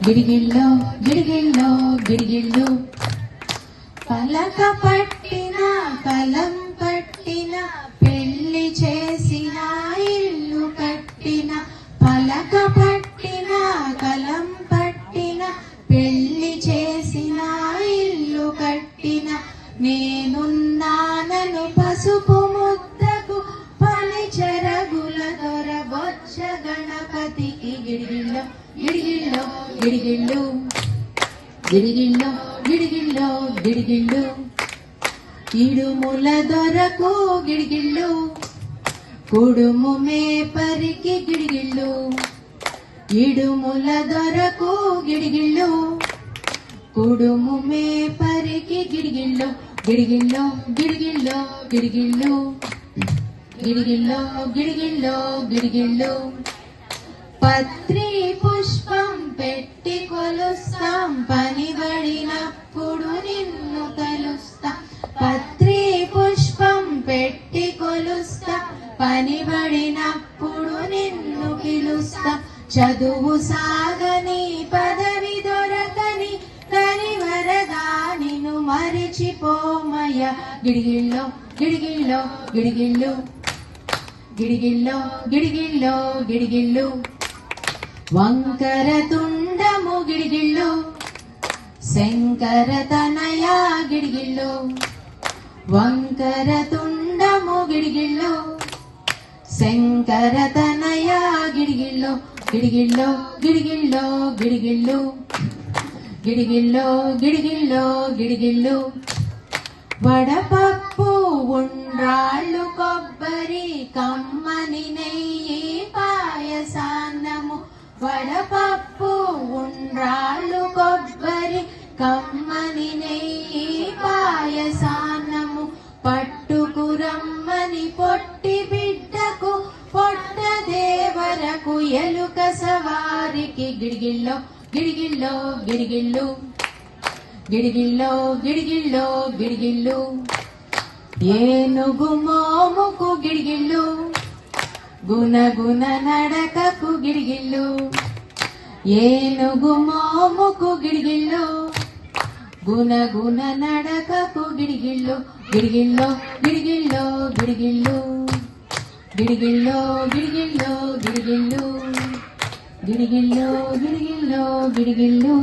గిడిగిల్లో గిడిగిల్లో గిడిగిల్లు పలక పట్టిన కలం పట్టిన పెళ్లి చేసిన ఇల్లు కట్టిన పలక పట్టిన కలం పట్టిన పెళ్లి చేసిన ఇల్లు కట్టిన నేనున్నానను పసుపు ముద్దకు పని చెరగుల దొర బొచ్చ గణపతికి గిడిగిల్లో గిడిగిల్లో గిడిగిల్లు గిడిగిల్లో గిడిగిల్లో గిడిగిల్లు ఇడుముల దొరకు గిడిగిల్లు కుడుము మేపరికి గిడిగిల్లు ఇడుముల దొరకు గిడిగిల్లు కుడుము మేపరికి గిడిగిల్లు గిడిగిల్లో గిడిగిల్లో గిడిగిల్లు గిడిగిల్లో గిడిగిల్లో గిడిగిల్లు పత్రి పుష్పం పెట్టి కొలుస్తాం పనిబడినప్పుడు నిన్ను కలుస్తాం పత్రి పుష్పం పెట్టి కొలుస్తాం పనిబడినప్పుడు నిన్ను పిలుస్తాం చదువు సాగని పదవి దొరకని కరివరదా నిన్ను మరిచిపోమయ గిడిగిల్లో గిడిగిల్లో గిడిగిల్లు గిడిగిల్లో గిడిగిల్లో గిడిగిల్లు వంకర తుండము గిడిగిల్లు శంకర తనయ గిడిగిల్లు వంకర తుండము గిడిగిల్లు శంకర తనయ గిడిగిల్లు గిడిగిల్లో గిడిగిల్లో గిడిగిల్లు గిడిగిల్లో గిడిగిల్లో గిడిగిల్లు వడపప్పు ఉండ్రాళ్ళు కొబ్బరి కమ్మని నెయ్యి పాయసాన్నము వడపప్పు ఉండ్రాళ్ళు కొబ్బరి కమ్మని నెయ్యి పాయసాన్నము పట్టుకు రమ్మని పొట్టి బిడ్డకు పొట్ట దేవరకు ఎలుక సవారికి గిడిగిల్లో గిడిగిల్లో గిడిగిల్లు గిడిగిల్లో గిడిగిల్లో గిడిగిల్లు ఏనుగు మోముకు గిడిగిల్లు గుణగుణ నడకకు గిడిగిల్లు ఏనుగు మోముకు గిడిగిల్లు గుణగుణ నడకకు గిడిగిల్లు గిడిగిల్లో గిడిగిల్లో గిడిగిల్లు గిడిగిల్లో గిడిగిల్లో గిడిగిల్లు గిడిగిల్లో గిడిగిల్లో గిడిగిల్లు